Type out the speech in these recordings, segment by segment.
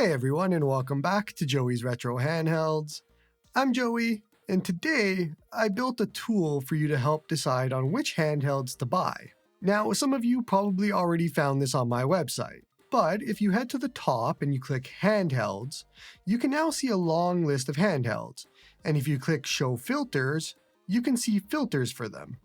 Hey everyone, and welcome back to Joey's Retro Handhelds. I'm Joey, and today I built a tool for you to help decide on which handhelds to buy. Now, some of you probably already found this on my website, but if you head to the top and you click Handhelds, you can now see a long list of handhelds, and if you click Show Filters, you can see filters for them.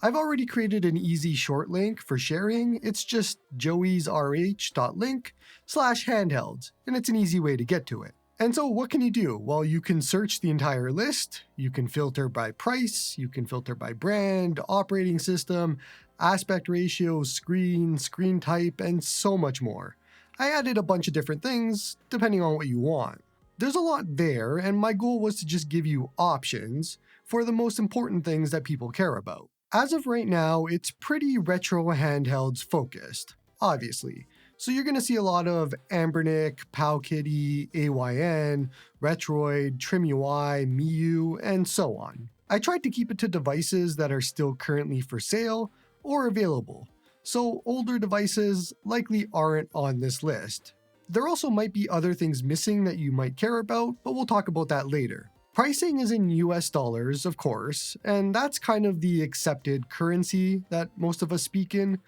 I've already created an easy short link for sharing. It's just joeysrh.link/handhelds, and it's an easy way to get to it. And so what can you do? Well, you can search the entire list. You can filter by price. You can filter by brand, operating system, aspect ratio, screen type, and so much more. I added a bunch of different things depending on what you want. There's a lot there, and my goal was to just give you options for the most important things that people care about. As of right now, it's pretty retro handhelds focused, obviously. So you're going to see a lot of Anbernic, Powkitty, AYN, Retroid, TrimUI, Miu, and so on. I tried to keep it to devices that are still currently for sale or available, so older devices likely aren't on this list. There also might be other things missing that you might care about, but we'll talk about that later. Pricing is in US dollars, of course, and that's kind of the accepted currency that most of us speak in.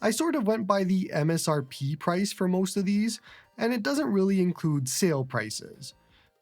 I sort of went by the MSRP price for most of these, and it doesn't really include sale prices.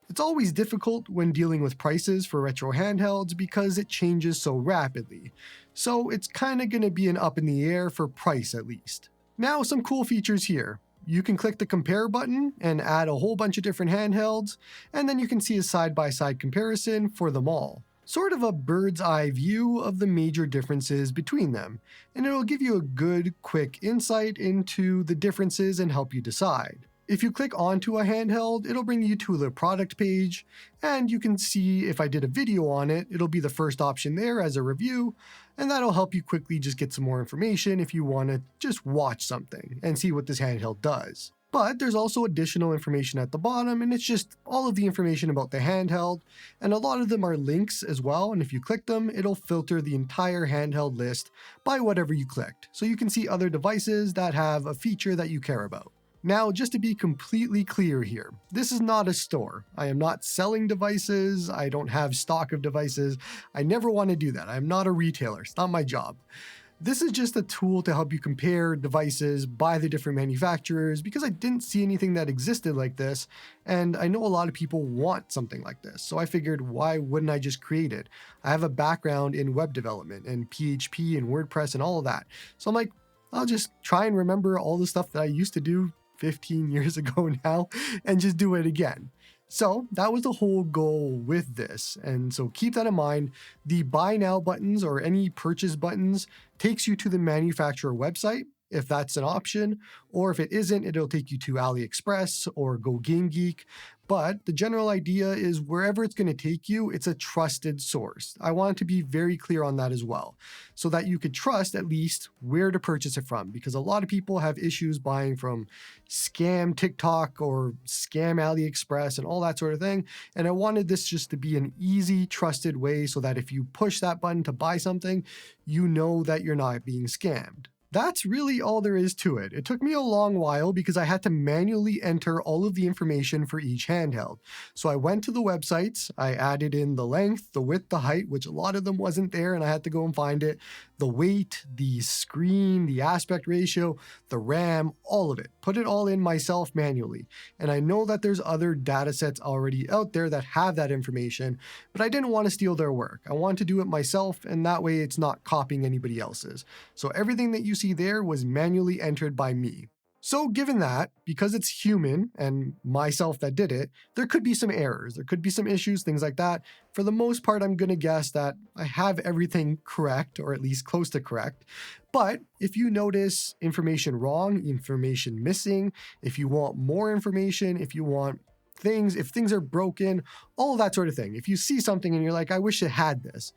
It's always difficult when dealing with prices for retro handhelds because it changes so rapidly, so it's kind of going to be an up in the air for price at least. Now, some cool features here. You can click the compare button and add a whole bunch of different handhelds, and then you can see a side-by-side comparison for them all. Sort of a bird's eye view of the major differences between them, and it'll give you a good, quick insight into the differences and help you decide. If you click onto a handheld, it'll bring you to the product page, and you can see if I did a video on it, it'll be the first option there as a review, and that'll help you quickly just get some more information if you want to just watch something and see what this handheld does. But there's also additional information at the bottom, and it's just all of the information about the handheld, and a lot of them are links as well, and if you click them, it'll filter the entire handheld list by whatever you clicked, so you can see other devices that have a feature that you care about. Now, just to be completely clear here, this is not a store. I am not selling devices. I don't have stock of devices. I never want to do that. I'm not a retailer. It's not my job. This is just a tool to help you compare devices by the different manufacturers because I didn't see anything that existed like this, and I know a lot of people want something like this, so I figured why wouldn't I just create it? I have a background in web development and PHP and WordPress and all of that, so I'm like, I'll just try and remember all the stuff that I used to do 15 years ago now and just do it again. So that was the whole goal with this. And so keep that in mind. The buy now buttons or any purchase buttons takes you to the manufacturer website, if that's an option, or if it isn't, it'll take you to AliExpress or Go Game Geek. But the general idea is wherever it's going to take you, it's a trusted source. I want to be very clear on that as well, so that you could trust at least where to purchase it from, because a lot of people have issues buying from scam TikTok or scam AliExpress and all that sort of thing. And I wanted this just to be an easy, trusted way so that if you push that button to buy something, you know that you're not being scammed. That's really all there is to it. It took me a long while because I had to manually enter all of the information for each handheld. So I went to the websites, I added in the length, the width, the height, which a lot of them wasn't there and I had to go and find it, the weight, the screen, the aspect ratio, the RAM, all of it. Put it all in myself manually. And I know that there's other data sets already out there that have that information, but I didn't want to steal their work. I wanted to do it myself, and that way it's not copying anybody else's. So everything that you see there was manually entered by me. So given that, because it's human and myself that did it, there could be some errors, there could be some issues, things like that. For the most part, I'm going to guess that I have everything correct, or at least close to correct. But if you notice information wrong, information missing, if you want more information, if you want things, if things are broken, all of that sort of thing. If you see something and you're like, I wish it had this,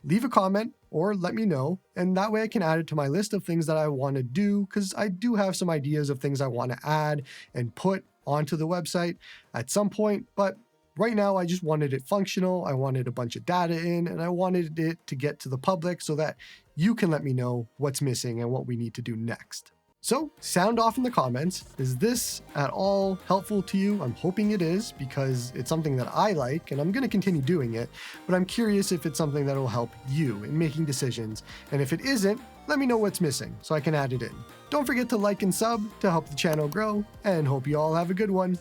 leave a comment or let me know, and that way I can add it to my list of things that I want to do, because I do have some ideas of things I want to add and put onto the website at some point, but right now I just wanted it functional, I wanted a bunch of data in, and I wanted it to get to the public so that you can let me know what's missing and what we need to do next. So sound off in the comments. Is this at all helpful to you? I'm hoping it is, because it's something that I like and I'm going to continue doing it, but I'm curious if it's something that will help you in making decisions. And if it isn't, let me know what's missing so I can add it in. Don't forget to like and sub to help the channel grow, and hope you all have a good one.